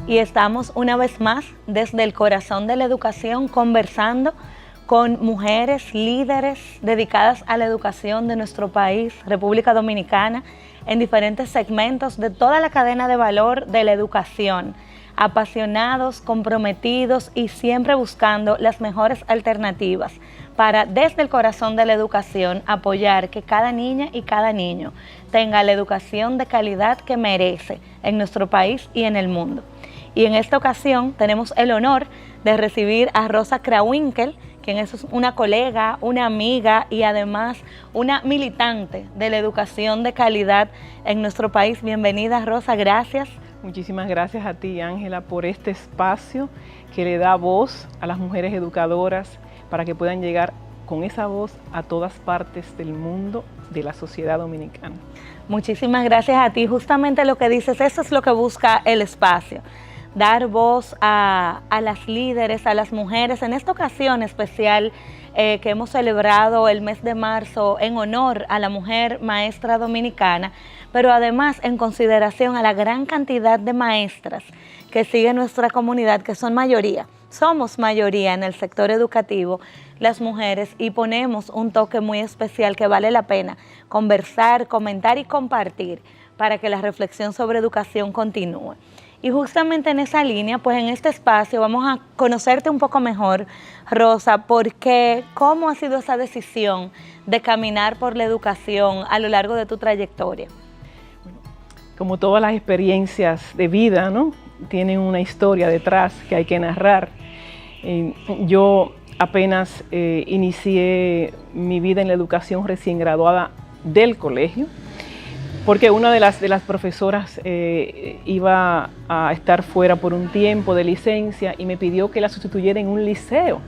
y estamos una vez más desde el corazón de la educación conversando con mujeres líderes dedicadas a la educación de nuestro país, República Dominicana, en diferentes segmentos de toda la cadena de valor de la educación, apasionados, comprometidos y siempre buscando las mejores alternativas para, desde el corazón de la educación, apoyar que cada niña y cada niño tenga la educación de calidad que merece en nuestro país y en el mundo. Y en esta ocasión tenemos el honor de recibir a Rosa Krawinkel, quien es una colega, una amiga y además una militante de la educación de calidad en nuestro país. Bienvenida, Rosa, gracias. Muchísimas gracias a ti, Ángela, por este espacio que le da voz a las mujeres educadoras para que puedan llegar con esa voz a todas partes del mundo de la sociedad dominicana. Muchísimas gracias a ti. Justamente lo que dices, eso es lo que busca el espacio. Dar voz a las líderes, a las mujeres, en esta ocasión especial que hemos celebrado el mes de marzo en honor a la mujer maestra dominicana, pero además en consideración a la gran cantidad de maestras que sigue nuestra comunidad, que son mayoría. Somos mayoría en el sector educativo, las mujeres, y ponemos un toque muy especial que vale la pena conversar, comentar y compartir para que la reflexión sobre educación continúe. Y justamente en esa línea, pues en este espacio vamos a conocerte un poco mejor, Rosa, porque ¿cómo ha sido esa decisión de caminar por la educación a lo largo de tu trayectoria? Como todas las experiencias de vida, ¿no?, tienen una historia detrás que hay que narrar. Yo apenas inicié mi vida en la educación recién graduada del colegio, porque una de las profesoras iba a estar fuera por un tiempo de licencia y me pidió que la sustituyera en un liceo,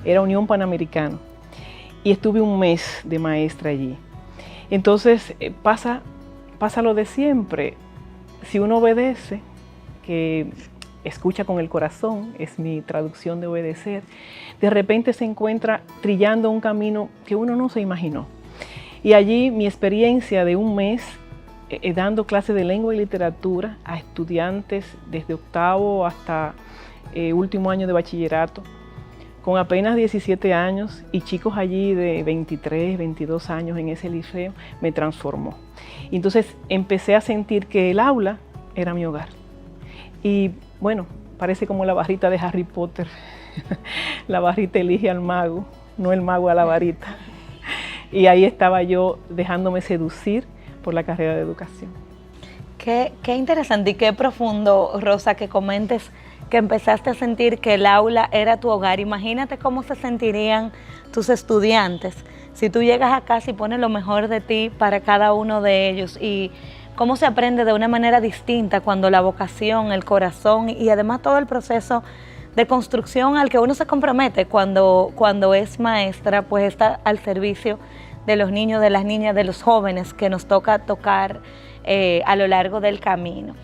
era Unión Panamericana, y estuve un mes de maestra allí. Entonces pasa lo de siempre, si uno obedece, que escucha con el corazón, es mi traducción de obedecer, de repente se encuentra trillando un camino que uno no se imaginó. Y allí mi experiencia de un mes dando clases de lengua y literatura a estudiantes desde octavo hasta último año de bachillerato, con apenas 17 años y chicos allí de 23, 22 años en ese liceo, me transformó. Y entonces empecé a sentir que el aula era mi hogar. Y bueno, parece como la varita de Harry Potter. La varita elige al mago, no el mago a la varita. Y ahí estaba yo dejándome seducir por la carrera de educación. Qué interesante y qué profundo, Rosa, que comentes que empezaste a sentir que el aula era tu hogar. Imagínate cómo se sentirían tus estudiantes si tú llegas a casa y pones lo mejor de ti para cada uno de ellos, y cómo se aprende de una manera distinta cuando la vocación, el corazón y además todo el proceso de construcción al que uno se compromete cuando es maestra, pues está al servicio de los niños, de las niñas, de los jóvenes que nos toca tocar a lo largo del camino.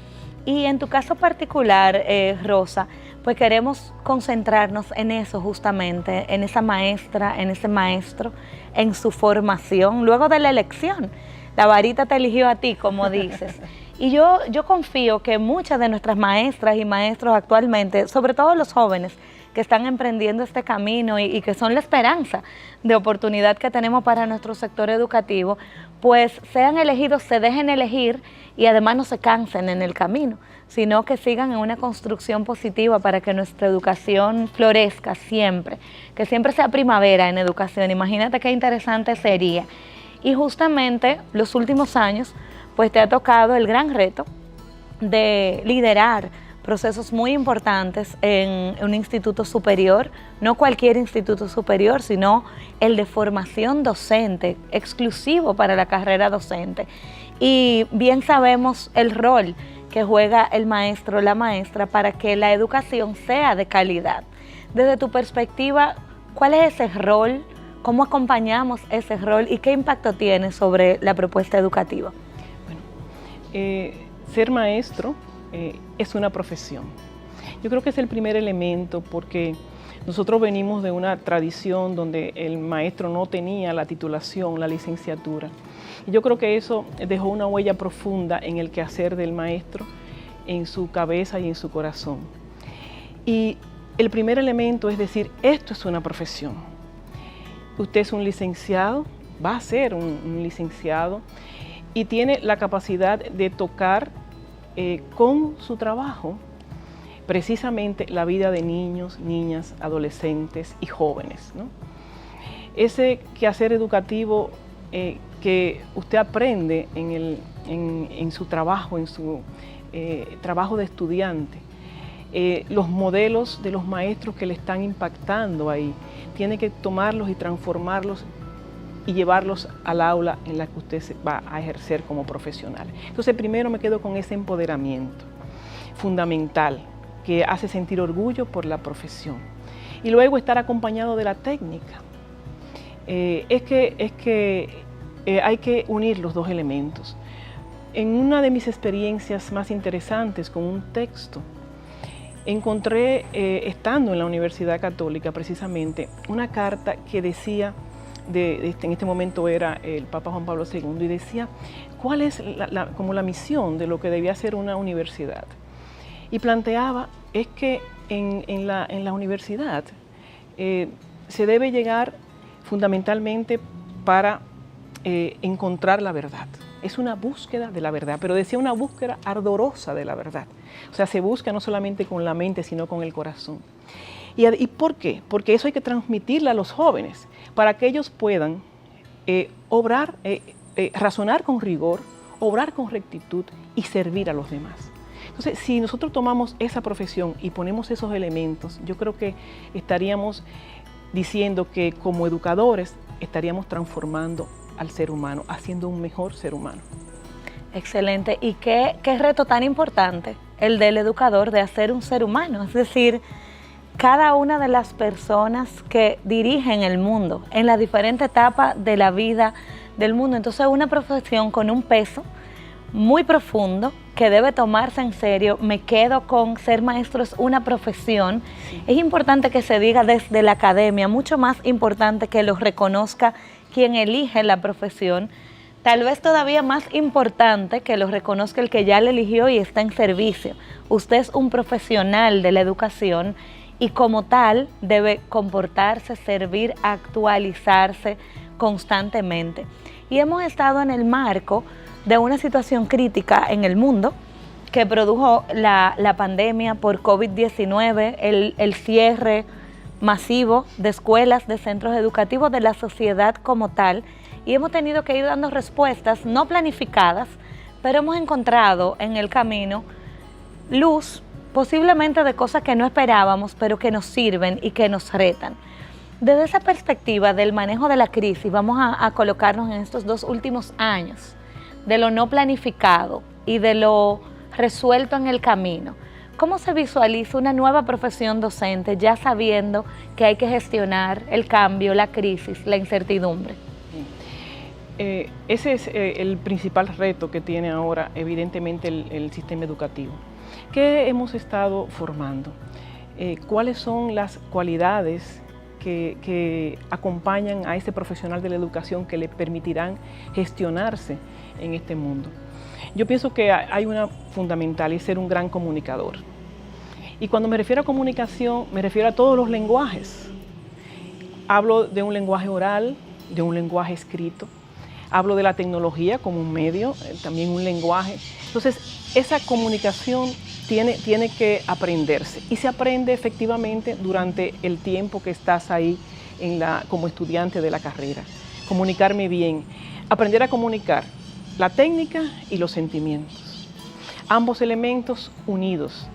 Y en tu caso particular, Rosa, pues queremos concentrarnos en eso justamente, en esa maestra, en ese maestro, en su formación, luego de la elección. La varita te eligió a ti, como dices. Y yo confío que muchas de nuestras maestras y maestros actualmente, sobre todo los jóvenes que están emprendiendo este camino y que son la esperanza de oportunidad que tenemos para nuestro sector educativo, pues sean elegidos, se dejen elegir y además no se cansen en el camino, sino que sigan en una construcción positiva para que nuestra educación florezca siempre, que siempre sea primavera en educación. Imagínate qué interesante sería. Y justamente los últimos años, pues te ha tocado el gran reto de liderar procesos muy importantes en un instituto superior, no cualquier instituto superior, sino el de formación docente, exclusivo para la carrera docente. Y bien sabemos el rol que juega el maestro o la maestra para que la educación sea de calidad. Desde tu perspectiva, ¿cuál es ese rol? ¿Cómo acompañamos ese rol y qué impacto tiene sobre la propuesta educativa? Bueno, ser maestro es una profesión. Yo creo que es el primer elemento porque nosotros venimos de una tradición donde el maestro no tenía la titulación, la licenciatura. Y yo creo que eso dejó una huella profunda en el quehacer del maestro, en su cabeza y en su corazón. Y el primer elemento es decir, esto es una profesión. Usted es un licenciado, va a ser un licenciado y tiene la capacidad de tocar con su trabajo precisamente la vida de niños, niñas, adolescentes y jóvenes, ¿no? Ese quehacer educativo que usted aprende en su trabajo, en su trabajo de estudiante, los modelos de los maestros que le están impactando ahí, tiene que tomarlos y transformarlos y llevarlos al aula en la que usted va a ejercer como profesional. Entonces, primero me quedo con ese empoderamiento fundamental que hace sentir orgullo por la profesión. Y luego estar acompañado de la técnica. Es que hay que unir los dos elementos. En una de mis experiencias más interesantes con un texto, encontré, estando en la Universidad Católica precisamente, una carta que decía, en este momento era el Papa Juan Pablo II, y decía cuál es como la misión de lo que debía ser una universidad. Y planteaba es que en la universidad se debe llegar fundamentalmente para encontrar la verdad. Es una búsqueda de la verdad, pero decía una búsqueda ardorosa de la verdad. O sea, se busca no solamente con la mente, sino con el corazón. ¿Y por qué? Porque eso hay que transmitirle a los jóvenes, para que ellos puedan obrar, razonar con rigor, obrar con rectitud y servir a los demás. Entonces, si nosotros tomamos esa profesión y ponemos esos elementos, yo creo que estaríamos diciendo que como educadores estaríamos transformando al ser humano, haciendo un mejor ser humano. Excelente. ¿Y qué reto tan importante el del educador de hacer un ser humano? Es decir, cada una de las personas que dirigen el mundo en la diferente etapa de la vida del mundo. Entonces, una profesión con un peso muy profundo que debe tomarse en serio. Me quedo con ser maestro es una profesión. Sí. Es importante que se diga desde la academia, mucho más importante que lo reconozca quien elige la profesión. Tal vez todavía más importante que lo reconozca el que ya la eligió y está en servicio. Usted es un profesional de la educación y como tal debe comportarse, servir, actualizarse constantemente. Y hemos estado en el marco de una situación crítica en el mundo que produjo la pandemia por COVID-19, el cierre masivo de escuelas, de centros educativos, de la sociedad como tal, y hemos tenido que ir dando respuestas no planificadas, pero hemos encontrado en el camino luz, posiblemente de cosas que no esperábamos, pero que nos sirven y que nos retan. Desde esa perspectiva del manejo de la crisis, vamos a colocarnos en estos 2 últimos años, de lo no planificado y de lo resuelto en el camino. ¿Cómo se visualiza una nueva profesión docente ya sabiendo que hay que gestionar el cambio, la crisis, la incertidumbre? Ese es el principal reto que tiene ahora, evidentemente, el sistema educativo. ¿Qué hemos estado formando? ¿Cuáles son las cualidades que acompañan a ese profesional de la educación que le permitirán gestionarse en este mundo? Yo pienso que hay una fundamental, es ser un gran comunicador. Y cuando me refiero a comunicación, me refiero a todos los lenguajes. Hablo de un lenguaje oral, de un lenguaje escrito. Hablo de la tecnología como un medio, también un lenguaje. Entonces, esa comunicación tiene que aprenderse. Y se aprende efectivamente durante el tiempo que estás ahí como estudiante de la carrera. Comunicarme bien, aprender a comunicar la técnica y los sentimientos. Ambos elementos unidos.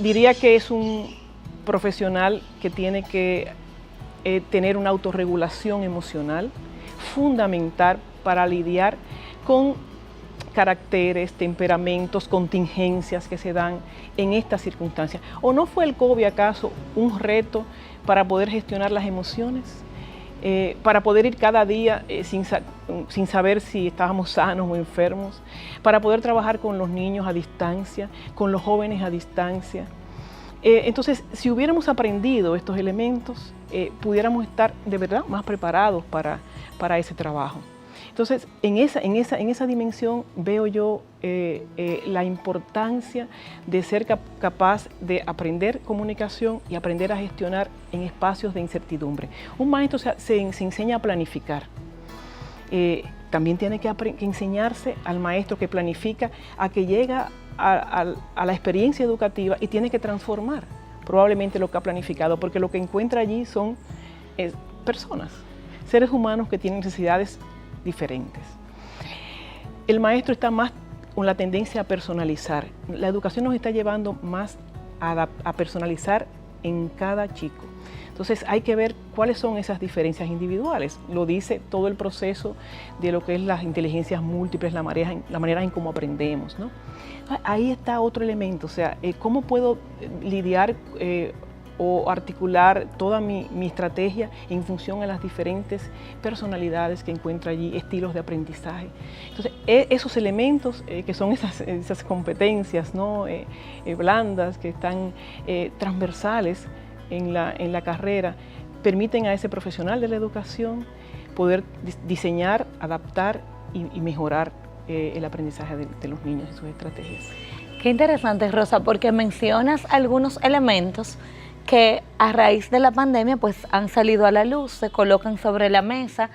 Diría que es un profesional que tiene que tener una autorregulación emocional fundamental para lidiar con caracteres, temperamentos, contingencias que se dan en estas circunstancias. ¿O no fue el COVID acaso un reto para poder gestionar las emociones? Para poder ir cada día sin saber si estábamos sanos o enfermos, para poder trabajar con los niños a distancia, con los jóvenes a distancia. Entonces, si hubiéramos aprendido estos elementos, pudiéramos estar de verdad más preparados para ese trabajo. Entonces, en esa dimensión veo yo la importancia de ser capaz de aprender comunicación y aprender a gestionar en espacios de incertidumbre. Un maestro se enseña a planificar. También tiene que enseñarse al maestro que planifica a que llega a la experiencia educativa y tiene que transformar probablemente lo que ha planificado, porque lo que encuentra allí son personas, seres humanos que tienen necesidades diferentes. El maestro está más con la tendencia a personalizar. La educación nos está llevando más a personalizar en cada chico. Entonces hay que ver cuáles son esas diferencias individuales. Lo dice todo el proceso de lo que es las inteligencias múltiples, la manera en cómo aprendemos, ¿no? Ahí está otro elemento, o sea, cómo puedo lidiar o articular toda mi estrategia en función a las diferentes personalidades que encuentro allí, estilos de aprendizaje. Entonces, esos elementos que son esas competencias, ¿no? Blandas, que están transversales en la carrera, permiten a ese profesional de la educación poder diseñar, adaptar y mejorar el aprendizaje de los niños y sus estrategias. Qué interesante, Rosa, porque mencionas algunos elementos que a raíz de la pandemia pues han salido a la luz, se colocan sobre la mesa.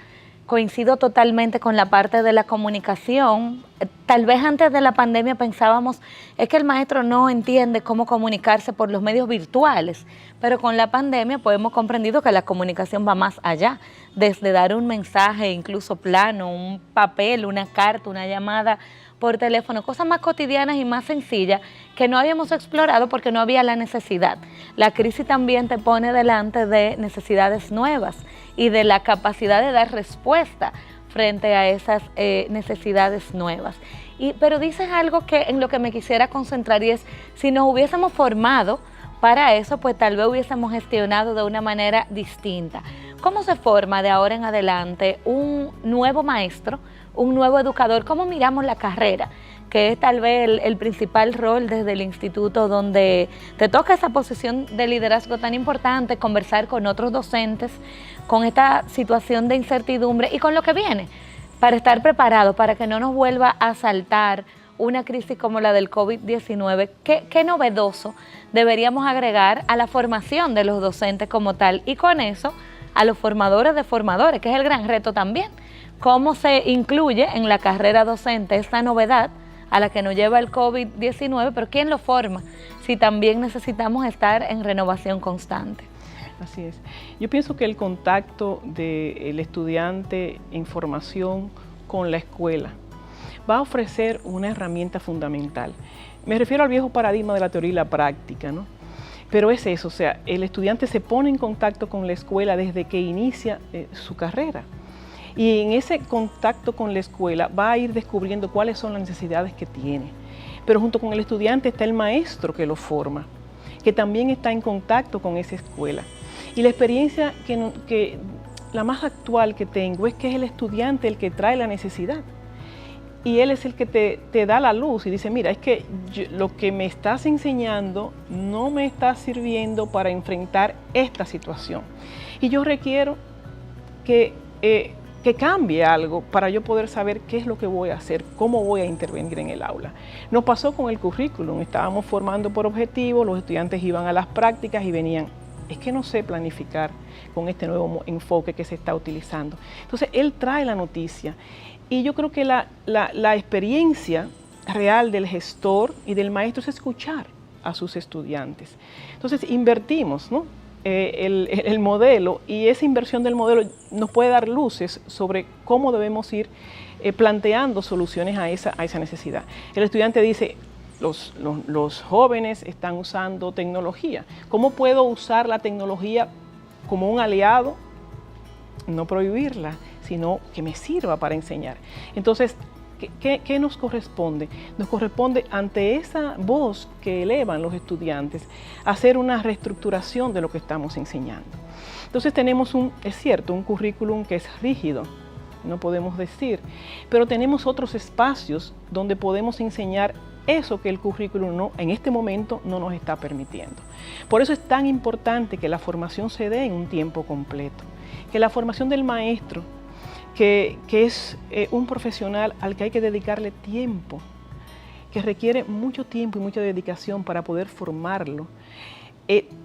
Coincido totalmente con la parte de la comunicación. Tal vez antes de la pandemia pensábamos, es que el maestro no entiende cómo comunicarse por los medios virtuales, pero con la pandemia pues hemos comprendido que la comunicación va más allá, desde dar un mensaje incluso plano, un papel, una carta, una llamada por teléfono, cosas más cotidianas y más sencillas que no habíamos explorado porque no había la necesidad. La crisis también te pone delante de necesidades nuevas y de la capacidad de dar respuesta frente a esas necesidades nuevas. Pero dices algo que en lo que me quisiera concentrar, y es, si nos hubiésemos formado para eso, pues tal vez hubiésemos gestionado de una manera distinta. ¿Cómo se forma de ahora en adelante un nuevo maestro, un nuevo educador? ¿Cómo miramos la carrera? Que es tal vez el principal rol desde el instituto, donde te toca esa posición de liderazgo tan importante, conversar con otros docentes, con esta situación de incertidumbre y con lo que viene, para estar preparados, para que no nos vuelva a asaltar una crisis como la del COVID-19. ¿Qué novedoso deberíamos agregar a la formación de los docentes como tal? Y con eso, a los formadores de formadores, que es el gran reto también. ¿Cómo se incluye en la carrera docente esta novedad a la que nos lleva el COVID-19? Pero ¿quién lo forma? Si también necesitamos estar en renovación constante. Así es. Yo pienso que el contacto del estudiante en formación con la escuela va a ofrecer una herramienta fundamental. Me refiero al viejo paradigma de la teoría y la práctica, ¿no? Pero es eso, o sea, el estudiante se pone en contacto con la escuela desde que inicia su carrera. Y en ese contacto con la escuela va a ir descubriendo cuáles son las necesidades que tiene. Pero junto con el estudiante está el maestro que lo forma, que también está en contacto con esa escuela. Y la experiencia la más actual que tengo es que es el estudiante el que trae la necesidad. Y él es el que te da la luz y dice, mira, es que lo que me estás enseñando no me está sirviendo para enfrentar esta situación. Y yo requiero que cambie algo para yo poder saber qué es lo que voy a hacer, cómo voy a intervenir en el aula. Nos pasó con el currículum, estábamos formando por objetivos, los estudiantes iban a las prácticas y venían, es que no sé planificar con este nuevo enfoque que se está utilizando. Entonces, él trae la noticia. Y yo creo que la experiencia real del gestor y del maestro es escuchar a sus estudiantes. Entonces, invertimos, ¿no? El modelo, y esa inversión del modelo nos puede dar luces sobre cómo debemos ir planteando soluciones a esa necesidad. El estudiante dice, los jóvenes están usando tecnología. ¿Cómo puedo usar la tecnología como un aliado? No prohibirla, sino que me sirva para enseñar. Entonces, ¿qué nos corresponde? Nos corresponde, ante esa voz que elevan los estudiantes, hacer una reestructuración de lo que estamos enseñando. Entonces tenemos es cierto, un currículum que es rígido, no podemos decir, pero tenemos otros espacios donde podemos enseñar eso que el currículum en este momento no nos está permitiendo. Por eso es tan importante que la formación se dé en un tiempo completo, que la formación del maestro que es un profesional al que hay que dedicarle tiempo, que requiere mucho tiempo y mucha dedicación para poder formarlo,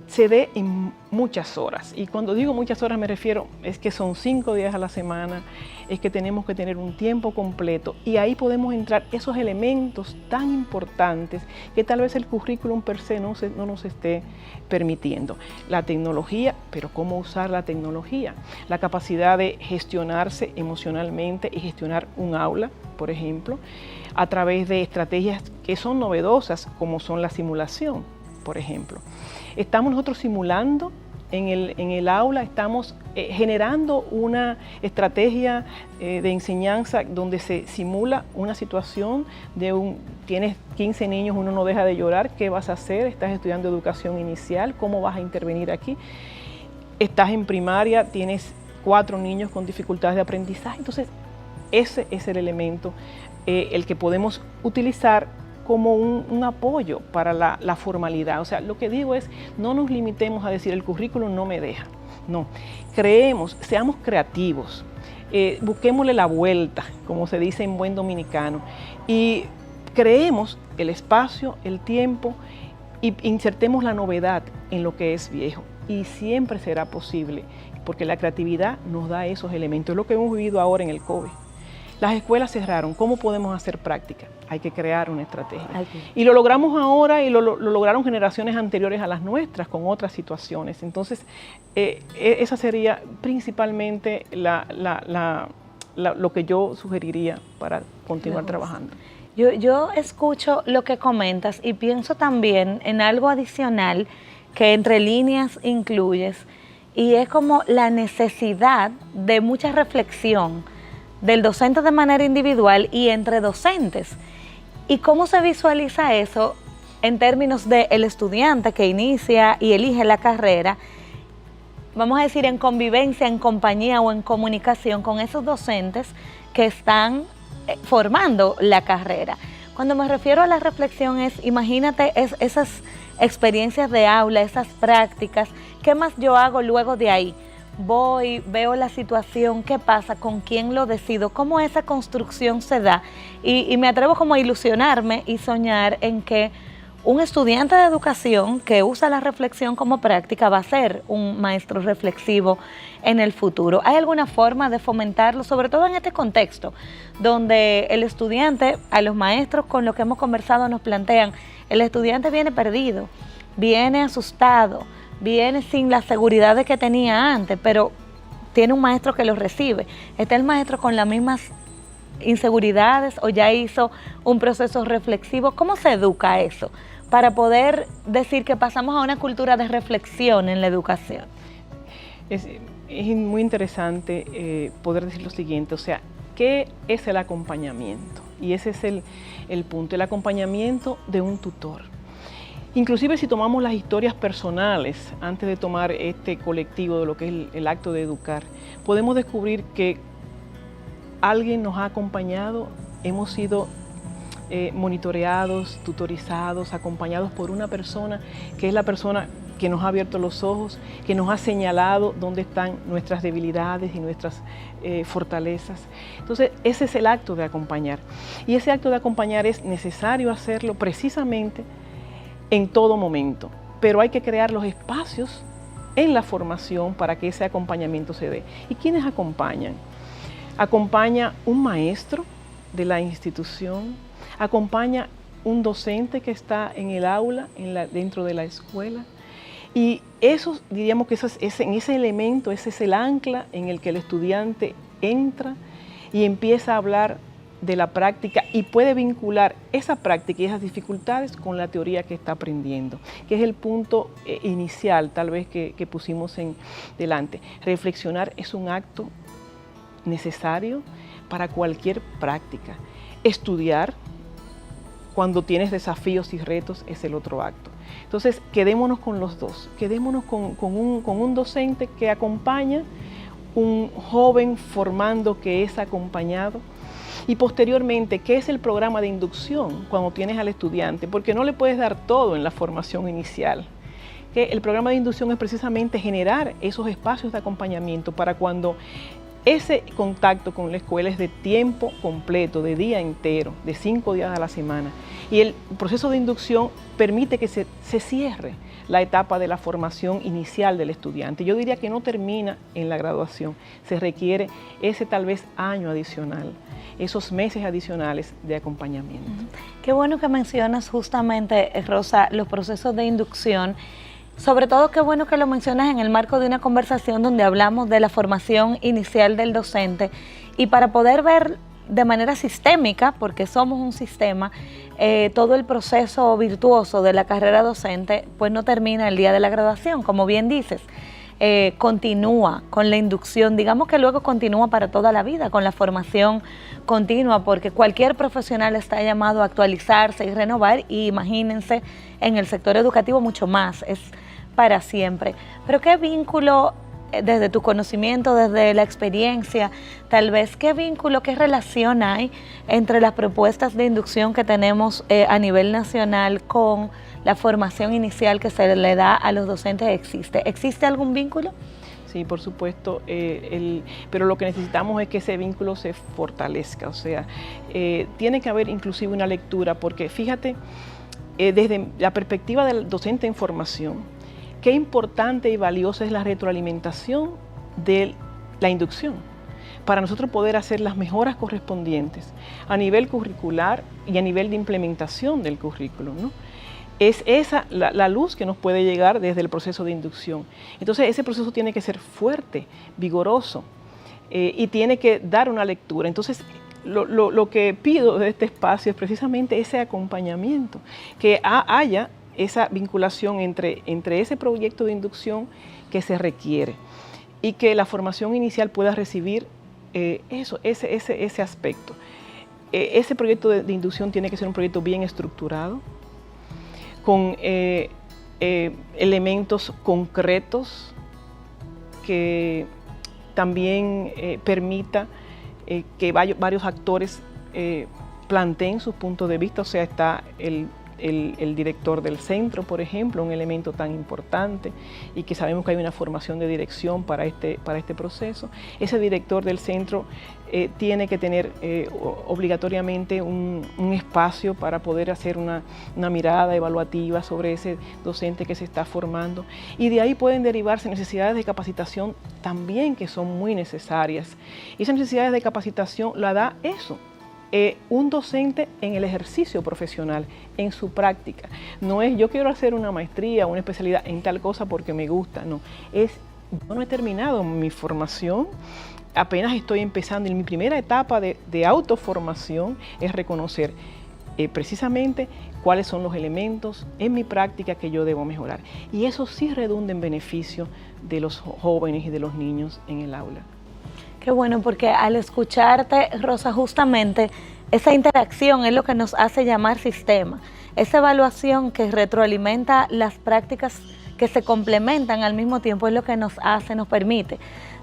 se dé en muchas horas. Y cuando digo muchas horas me refiero, es que son 5 días a la semana, es que tenemos que tener un tiempo completo y ahí podemos entrar esos elementos tan importantes que tal vez el currículum per se no nos esté permitiendo. La tecnología, pero cómo usar la tecnología, la capacidad de gestionarse emocionalmente y gestionar un aula, por ejemplo, a través de estrategias que son novedosas, como son la simulación, por ejemplo. Estamos nosotros simulando en el aula, estamos generando una estrategia de enseñanza donde se simula una situación tienes 15 niños, uno no deja de llorar, ¿qué vas a hacer? Estás estudiando educación inicial, ¿cómo vas a intervenir aquí? Estás en primaria, tienes 4 niños con dificultades de aprendizaje, entonces ese es el elemento el que podemos utilizar como un apoyo para la formalidad. O sea, lo que digo es, no nos limitemos a decir el currículum no me deja. No, seamos creativos, busquémosle la vuelta, como se dice en buen dominicano, y creemos el espacio, el tiempo, y insertemos la novedad en lo que es viejo. Y siempre será posible, porque la creatividad nos da esos elementos. Es lo que hemos vivido ahora en el COVID. Las escuelas cerraron, ¿cómo podemos hacer práctica? Hay que crear una estrategia. Y lo logramos ahora y lo lograron generaciones anteriores a las nuestras con otras situaciones. Entonces, esa sería principalmente lo que yo sugeriría para continuar trabajando. Yo escucho lo que comentas y pienso también en algo adicional que entre líneas incluyes, y es como la necesidad de mucha reflexión del docente de manera individual y entre docentes. ¿Y cómo se visualiza eso en términos del estudiante que inicia y elige la carrera? Vamos a decir, en convivencia, en compañía o en comunicación con esos docentes que están formando la carrera. Cuando me refiero a la reflexión es, imagínate esas experiencias de aula, esas prácticas, ¿qué más yo hago luego de ahí? Voy, veo la situación, qué pasa, con quién lo decido, cómo esa construcción se da, y me atrevo como a ilusionarme y soñar en que un estudiante de educación que usa la reflexión como práctica va a ser un maestro reflexivo en el futuro. ¿Hay alguna forma de fomentarlo, sobre todo en este contexto, donde el estudiante, a los maestros con los que hemos conversado nos plantean, el estudiante viene perdido, viene asustado, viene sin la seguridad que tenía antes, pero tiene un maestro que lo recibe? ¿Está el maestro con las mismas inseguridades o ya hizo un proceso reflexivo? ¿Cómo se educa eso para poder decir que pasamos a una cultura de reflexión en la educación? Es muy interesante poder decir lo siguiente, o sea, ¿qué es el acompañamiento? Y ese es el punto, el acompañamiento de un tutor. Inclusive si tomamos las historias personales, antes de tomar este colectivo de lo que es el acto de educar, podemos descubrir que alguien nos ha acompañado, hemos sido monitoreados, tutorizados, acompañados por una persona que es la persona que nos ha abierto los ojos, que nos ha señalado dónde están nuestras debilidades y nuestras fortalezas. Entonces, ese es el acto de acompañar. Y ese acto de acompañar es necesario hacerlo precisamente en todo momento, pero hay que crear los espacios en la formación para que ese acompañamiento se dé. ¿Y quiénes acompañan? Acompaña un maestro de la institución, acompaña un docente que está en el aula, dentro de la escuela, y eso, diríamos que en ese elemento, ese es el ancla en el que el estudiante entra y empieza a hablar de la práctica y puede vincular esa práctica y esas dificultades con la teoría que está aprendiendo, que es el punto inicial tal vez que pusimos delante. Reflexionar es un acto necesario para cualquier práctica. Estudiar, cuando tienes desafíos y retos, es el otro acto. Entonces, quedémonos con los dos, quedémonos con un docente que acompaña, un joven formando que es acompañado, y posteriormente, ¿qué es el programa de inducción cuando tienes al estudiante? Porque no le puedes dar todo en la formación inicial. Que el programa de inducción es precisamente generar esos espacios de acompañamiento para cuando ese contacto con la escuela es de tiempo completo, de día entero, de 5 días a la semana. Y el proceso de inducción permite que se cierre la etapa de la formación inicial del estudiante. Yo diría que no termina en la graduación, se requiere ese tal vez año adicional, esos meses adicionales de acompañamiento. Qué bueno que mencionas justamente, Rosa, los procesos de inducción. Sobre todo, qué bueno que lo mencionas en el marco de una conversación donde hablamos de la formación inicial del docente, y para poder ver de manera sistémica, porque somos un sistema, todo el proceso virtuoso de la carrera docente pues no termina el día de la graduación, como bien dices. Continúa con la inducción, digamos que luego continúa para toda la vida con la formación continua, porque cualquier profesional está llamado a actualizarse y renovar, y imagínense en el sector educativo mucho más, es para siempre. Pero ¿qué vínculo, desde tu conocimiento, desde la experiencia, tal vez qué vínculo, qué relación hay entre las propuestas de inducción que tenemos a nivel nacional con la formación inicial que se le da a los docentes? ¿Existe algún vínculo? Sí, por supuesto, pero lo que necesitamos es que ese vínculo se fortalezca, o sea, tiene que haber inclusive una lectura, porque fíjate, desde la perspectiva del docente en formación, qué importante y valiosa es la retroalimentación de la inducción para nosotros poder hacer las mejoras correspondientes a nivel curricular y a nivel de implementación del currículum, ¿no? Es esa la luz que nos puede llegar desde el proceso de inducción. Entonces ese proceso tiene que ser fuerte, vigoroso, y tiene que dar una lectura. Entonces lo que pido de este espacio es precisamente ese acompañamiento, que haya esa vinculación entre ese proyecto de inducción que se requiere y que la formación inicial pueda recibir ese aspecto. Ese proyecto de inducción tiene que ser un proyecto bien estructurado, con elementos concretos que también permita que varios actores planteen sus puntos de vista. O sea, está el director del centro, por ejemplo, un elemento tan importante, y que sabemos que hay una formación de dirección para este proceso. Ese director del centro tiene que tener obligatoriamente un espacio para poder hacer una mirada evaluativa sobre ese docente que se está formando, y de ahí pueden derivarse necesidades de capacitación también que son muy necesarias. Y esas necesidades de capacitación la da eso, un docente en el ejercicio profesional, en su práctica. No es yo quiero hacer una maestría, una especialidad en tal cosa porque me gusta, no. Es yo no he terminado mi formación, apenas estoy empezando, y mi primera etapa de autoformación es reconocer precisamente cuáles son los elementos en mi práctica que yo debo mejorar. Y eso sí redunda en beneficio de los jóvenes y de los niños en el aula. Qué bueno, porque al escucharte, Rosa, justamente esa interacción es lo que nos hace llamar sistema. Esa evaluación que retroalimenta las prácticas que se complementan al mismo tiempo es lo que nos permite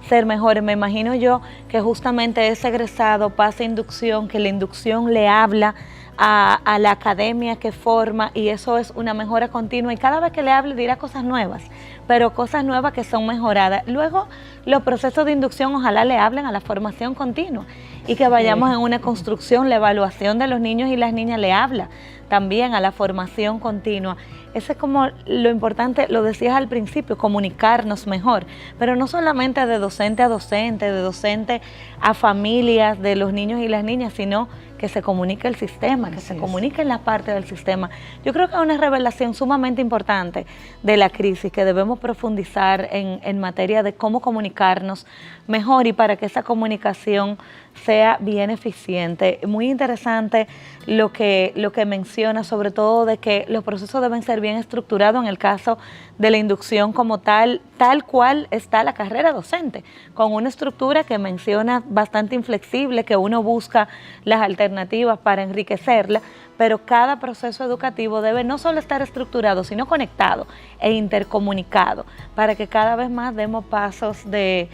ser mejores. Me imagino yo que justamente ese egresado pasa inducción, que la inducción le habla a la academia que forma, y eso es una mejora continua, y cada vez que le hable dirá cosas nuevas, pero cosas nuevas que son mejoradas. Luego los procesos de inducción ojalá le hablen a la formación continua, y que vayamos en una construcción, la evaluación de los niños y las niñas le habla también a la formación continua. Eso es como lo importante, lo decías al principio, comunicarnos mejor, pero no solamente de docente a docente, de docente a familias de los niños y las niñas, sino que se comunique el sistema, que se comunique en la parte del sistema. Yo creo que es una revelación sumamente importante de la crisis, que debemos profundizar en materia de cómo comunicarnos mejor y para que esa comunicación sea bien eficiente. Muy interesante lo que menciona, sobre todo de que los procesos deben ser bien estructurados en el caso de la inducción como tal cual está la carrera docente, con una estructura que menciona bastante inflexible, que uno busca las alternativas para enriquecerla, pero cada proceso educativo debe no solo estar estructurado, sino conectado e intercomunicado, para que cada vez más demos pasos de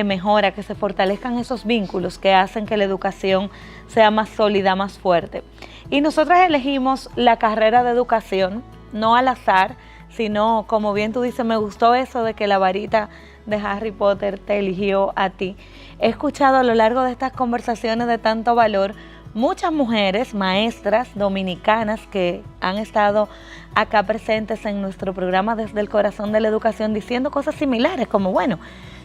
mejora, que se fortalezcan esos vínculos que hacen que la educación sea más sólida, más fuerte. Y nosotras elegimos la carrera de educación, no al azar, sino, como bien tú dices, me gustó eso de que la varita de Harry Potter te eligió a ti. He escuchado a lo largo de estas conversaciones de tanto valor muchas mujeres, maestras dominicanas que han estado acá presentes en nuestro programa Desde el Corazón de la Educación diciendo cosas similares, como bueno,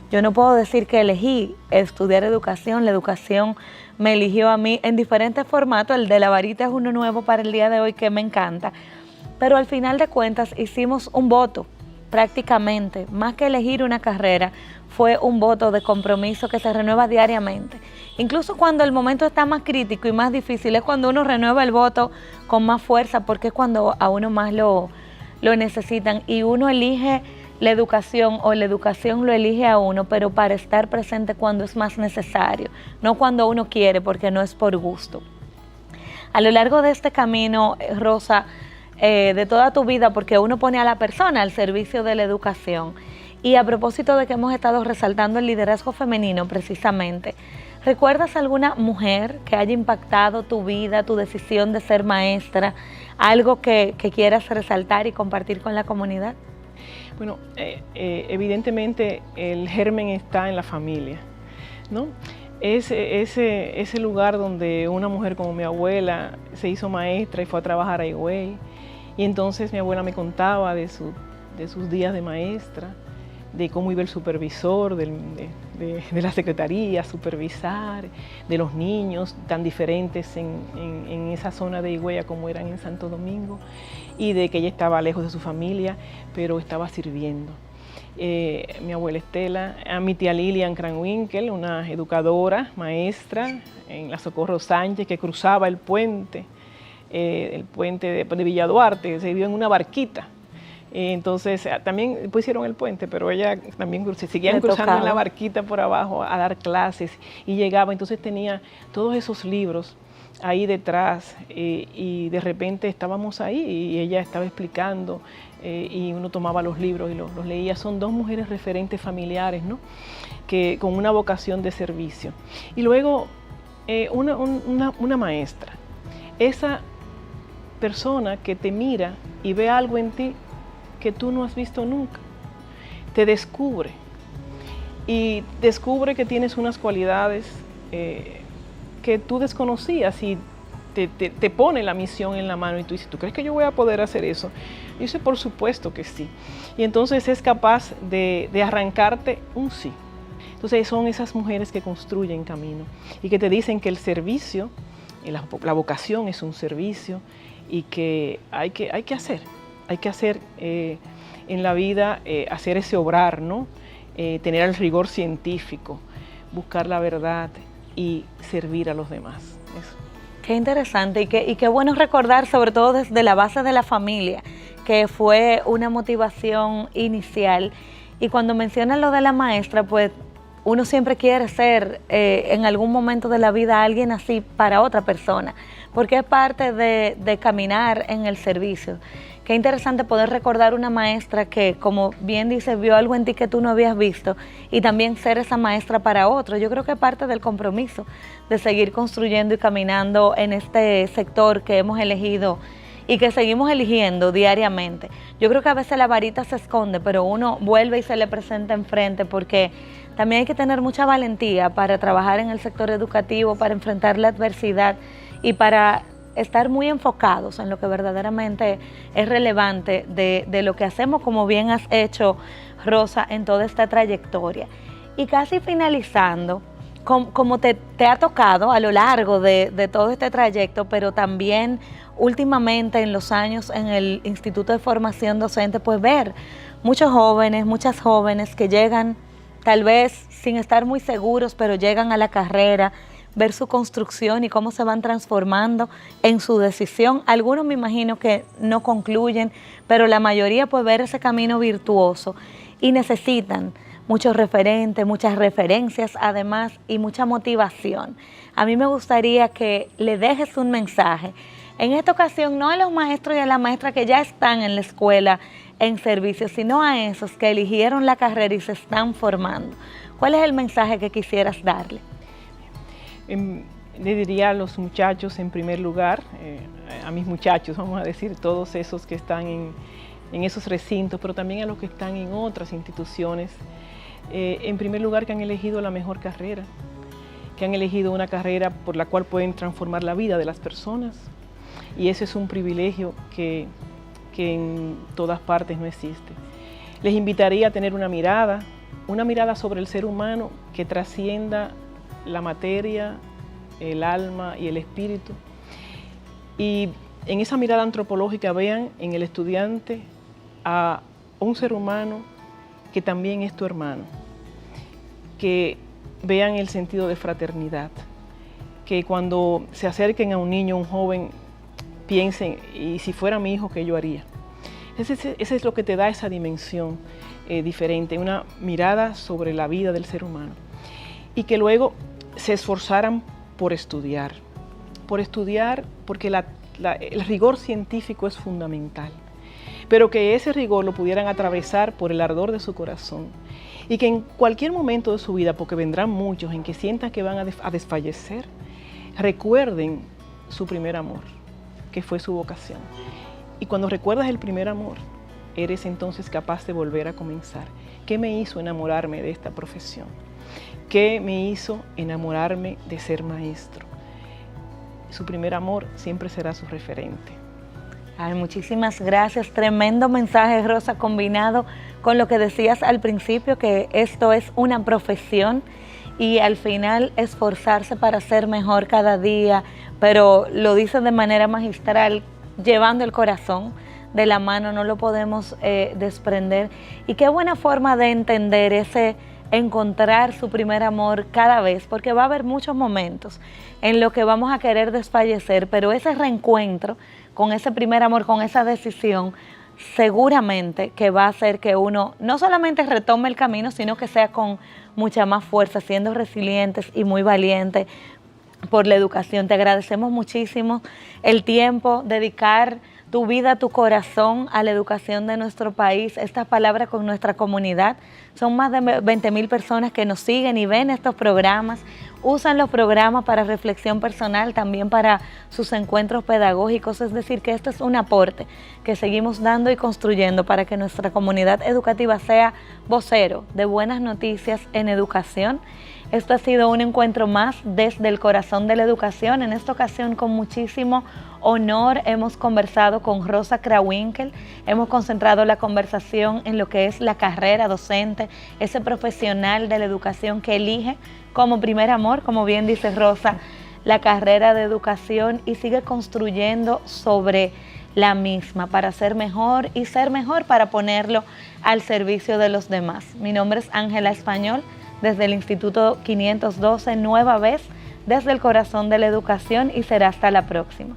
yo no puedo decir que elegí estudiar educación, la educación me eligió a mí en diferentes formatos, el de la varita es uno nuevo para el día de hoy que me encanta, pero al final de cuentas hicimos un voto prácticamente, más que elegir una carrera, fue un voto de compromiso que se renueva diariamente. Incluso cuando el momento está más crítico y más difícil, es cuando uno renueva el voto con más fuerza, porque es cuando a uno más lo necesitan y uno elige la educación o la educación lo elige a uno, pero para estar presente cuando es más necesario, no cuando uno quiere, porque no es por gusto. A lo largo de este camino, Rosa, de toda tu vida, porque uno pone a la persona al servicio de la educación, y a propósito de que hemos estado resaltando el liderazgo femenino precisamente, ¿recuerdas alguna mujer que haya impactado tu vida, tu decisión de ser maestra, algo que quieras resaltar y compartir con la comunidad? Bueno, evidentemente el germen está en la familia, ¿no? Ese lugar donde una mujer como mi abuela se hizo maestra y fue a trabajar a Higüey, y entonces mi abuela me contaba de sus días de maestra, de cómo iba el supervisor de la secretaría a supervisar, de los niños tan diferentes en esa zona de Higüey como eran en Santo Domingo, y de que ella estaba lejos de su familia, pero estaba sirviendo. Mi abuela Estela, a mi tía Lilian Cranwinkel, una educadora, maestra en la Socorro Sánchez, que cruzaba el puente de Villa Duarte, se vivió en una barquita. Entonces también pusieron el puente, pero ella también seguían cruzando en la barquita por abajo a dar clases y llegaba, entonces tenía todos esos libros ahí detrás y de repente estábamos ahí y ella estaba explicando y uno tomaba los libros y los leía. Son dos mujeres referentes familiares, ¿no? Que con una vocación de servicio. Y luego una maestra, esa persona que te mira y ve algo en ti que tú no has visto nunca, te descubre y descubre que tienes unas cualidades que tú desconocías y te pone la misión en la mano y tú dices, ¿tú crees que yo voy a poder hacer eso? Y dice, por supuesto que sí. Y entonces es capaz de arrancarte un sí. Entonces son esas mujeres que construyen camino y que te dicen que el servicio, la vocación es un servicio y que hay que hacer en la vida, hacer ese obrar, ¿no? Tener el rigor científico, buscar la verdad y servir a los demás. Eso. Qué interesante y qué bueno recordar, sobre todo desde la base de la familia, que fue una motivación inicial. Y cuando mencionas lo de la maestra, pues uno siempre quiere ser en algún momento de la vida alguien así para otra persona, porque es parte de caminar en el servicio. Qué interesante poder recordar una maestra que, como bien dice, vio algo en ti que tú no habías visto y también ser esa maestra para otro. Yo creo que es parte del compromiso de seguir construyendo y caminando en este sector que hemos elegido y que seguimos eligiendo diariamente. Yo creo que a veces la varita se esconde, pero uno vuelve y se le presenta enfrente, porque también hay que tener mucha valentía para trabajar en el sector educativo, para enfrentar la adversidad y para estar muy enfocados en lo que verdaderamente es relevante de lo que hacemos, como bien has hecho, Rosa, en toda esta trayectoria. Y casi finalizando, como te ha tocado a lo largo de todo este trayecto, pero también últimamente en los años en el Instituto de Formación Docente, pues ver muchos jóvenes, muchas jóvenes que llegan tal vez sin estar muy seguros, pero llegan a la carrera, ver su construcción y cómo se van transformando en su decisión. Algunos me imagino que no concluyen, pero la mayoría puede ver ese camino virtuoso y necesitan muchos referentes, muchas referencias además y mucha motivación. A mí me gustaría que le dejes un mensaje, en esta ocasión no a los maestros y a las maestras que ya están en la escuela en servicio, sino a esos que eligieron la carrera y se están formando. ¿Cuál es el mensaje que quisieras darle? Le diría a los muchachos en primer lugar, a mis muchachos, vamos a decir, todos esos que están en esos recintos, pero también a los que están en otras instituciones, En primer lugar, que han elegido la mejor carrera, que han elegido una carrera por la cual pueden transformar la vida de las personas. Y ese es un privilegio que en todas partes no existe. Les invitaría a tener una mirada sobre el ser humano que trascienda la materia, el alma y el espíritu. Y en esa mirada antropológica vean en el estudiante a un ser humano que también es tu hermano, que vean el sentido de fraternidad, que cuando se acerquen a un niño, un joven, piensen, y si fuera mi hijo, ¿qué yo haría? Ese es lo que te da esa dimensión diferente, una mirada sobre la vida del ser humano. Y que luego se esforzaran por estudiar porque el rigor científico es fundamental, pero que ese rigor lo pudieran atravesar por el ardor de su corazón y que en cualquier momento de su vida, porque vendrán muchos en que sientan que van a desfallecer, recuerden su primer amor, que fue su vocación. Y cuando recuerdas el primer amor, eres entonces capaz de volver a comenzar. ¿Qué me hizo enamorarme de esta profesión? ¿Qué me hizo enamorarme de ser maestro? Su primer amor siempre será su referente. Ay, muchísimas gracias. Tremendo mensaje, Rosa, combinado con lo que decías al principio, que esto es una profesión y al final esforzarse para ser mejor cada día, pero lo dices de manera magistral, llevando el corazón de la mano, no lo podemos desprender. Y qué buena forma de entender encontrar su primer amor cada vez, porque va a haber muchos momentos en los que vamos a querer desfallecer, pero ese reencuentro con ese primer amor, con esa decisión, seguramente que va a hacer que uno no solamente retome el camino, sino que sea con mucha más fuerza, siendo resilientes y muy valientes por la educación. Te agradecemos muchísimo el tiempo, dedicar tu vida, tu corazón a la educación de nuestro país, estas palabras con nuestra comunidad. Son más de 20,000 personas que nos siguen y ven estos programas, usan los programas para reflexión personal, también para sus encuentros pedagógicos, es decir, que esto es un aporte que seguimos dando y construyendo para que nuestra comunidad educativa sea vocero de buenas noticias en educación. Esto ha sido un encuentro más desde el corazón de la educación. En esta ocasión, con muchísimo honor, hemos conversado con Rosa Krawinkel. Hemos concentrado la conversación en lo que es la carrera docente, ese profesional de la educación que elige como primer amor, como bien dice Rosa, la carrera de educación y sigue construyendo sobre la misma para ser mejor y ser mejor para ponerlo al servicio de los demás. Mi nombre es Ángela Español, desde el Instituto 512, nueva vez, desde el corazón de la educación, y será hasta la próxima.